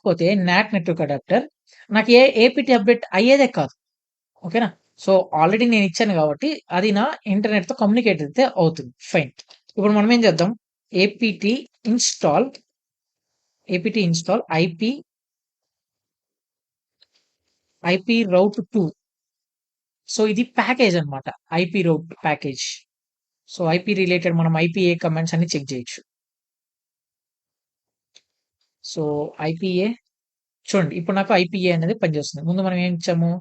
లేకపోతే not network adapter నాకు APT update అయ్యేదే కాదు. ఓకేనా? సో, ఆల్రెడీ నేనిచ్చాను గాబట్టి, అది నా ఇంటర్నెట్‌తో కమ్యూనికేట్ అయితే అవుతుంది. ఫైన్. ఇప్పుడు మనం ఏం చేద్దాం? APT install, APT install IP route 2. So, ఇది ప్యాకేజ్ అన్నమాట. IP route package. So, IP related మనం ఐపీఏ కమాండ్స్ అన్ని చెక్ జేయొచ్చు. సో, ఐపీఏ చూడండి. ఇప్పుడు నాకు ఐపీఏ అనేది పనిచేస్తుంది. ముందు మనం ఏమి ఇచ్చాము?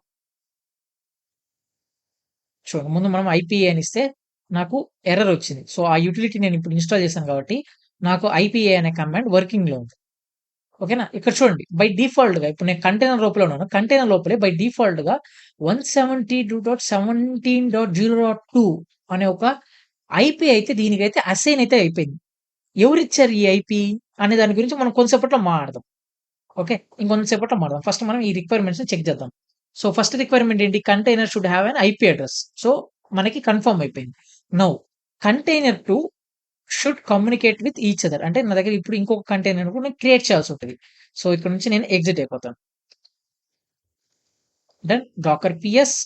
చూడండి. ముందు మనం ఐపీఏ అని ఇస్తే నాకు ఎర్రర్ వచ్చింది. సో, ఆ యుటిలిటీ నేను ఇప్పుడు ఇన్‌స్టాల్ చేశాను కాబట్టి, నాకు ఐపీఏ అనే కమాండ్ వర్కింగ్‌లో ఉంది. ఓకేనా? ఇక్కడ చూడండి. బై డిఫాల్ట్‌గా ఇప్పుడు నేను కంటైనర్ లోపలే ఉన్నాను. కంటైనర్ లోపలే బై డిఫాల్ట్‌గా 172.17.0.2 అనే ఒక ఐపీ అయితే దీనికైతే అసైన్ అయితే అయిపోయింది. ఎవరిచ్చారు ఈ ఐపీ అనే దాని గురించి మనం కొంతసేపట్లో మాట్లాడదాం. ఓకే. ఇంకొంచెం సేపట్లో మాట్లాడదాం. ఫస్ట్ మనం ఈ రిక్వైర్మెంట్స్‌ని చెక్ చేద్దాం. సో, ఫస్ట్ రిక్వైర్మెంట్ ఏంటి? Container should have an IP address. So, మనకి కన్ఫర్మ్ అయిపోయింది. Now container 2 should communicate with each other. అంటే నా దగ్గర ఇప్పుడు ఇంకొక కంటైనర్ కూడా నేను క్రియేట్ చేయాల్సి ఉంటది. సో, ఇక్కడ నుంచి నేను ఎగ్జిట్ అయిపోతాను. దెన్ డాకర్ పిఎస్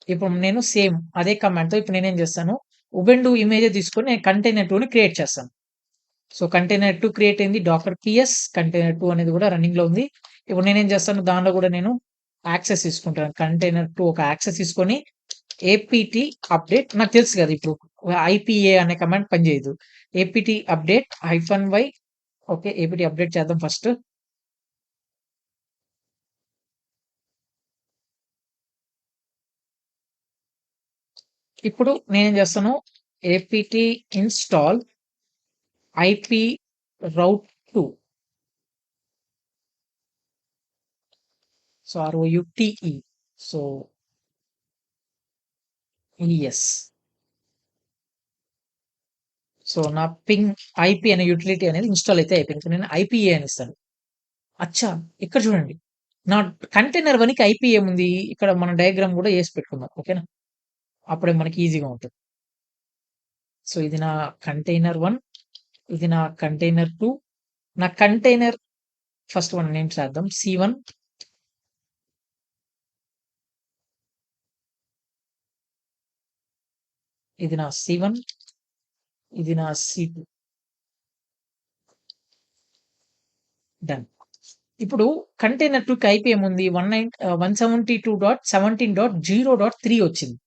ఇప్పుడు నేను సేమ్ అదే కమాండ్‌తో ఇప్పుడు నేనేం చేస్తాను, ఉబుంటు ఇమేజే తీసుకొని నేను కంటైనర్ 2ని క్రియేట్ చేస్తాను. సో, కంటైనర్ 2 క్రియేట్ అయింది. డాకర్ పిఎస్ కంటైనర్ 2 అనేది కూడా రన్నింగ్‌లో ఉంది. ఇప్పుడు నేనేం చేస్తాను, దానిలో కూడా నేను యాక్సెస్ తీసుకుంటాను. కంటైనర్ 2 ఒక యాక్సెస్ తీసుకొని ఏపీటీ అప్డేట్ నాకు తెలుసు కదా! ఇప్పుడు ఐపీఏ అనే కమాండ్ పనిచేయదు. ఏపీటీ అప్డేట్ -y ఓకే. ఏపీటీ అప్డేట్ చేద్దాం ఫస్ట్. ఇప్పుడు నేనేం చేస్తాను, APT install IP route 2. So, ROUTE. So, ES. So, నా పింగ్ ఐపీ అనే యుటిలిటీ అనేది ఇన్‌స్టాల్ అయితే అయిపోయింది. ఇప్పుడు నేను ఐపీఏ అని ఇస్తాను. అచ్చా! ఇక్కడ చూడండి. నా కంటైనర్ 1కి ఐపీ ఏముంది? ఇక్కడ మన డయాగ్రామ్ కూడా ఏసి పెట్టుకుందాం. ఓకేనా? అప్పుడే మనకి ఈజీగా ఉంటది. సో, ఇది నా కంటైనర్ 1, ఇది నా కంటైనర్ 2. నా కంటైనర్ ఫస్ట్ మనం నేమ్ చేద్దాం. C1 ఇది నా C1, ఇది నా C2. డన్. ఇప్పుడు కంటైనర్ 2కి ఐపీ ఏముంది? 172.17.0.3 వచ్చింది.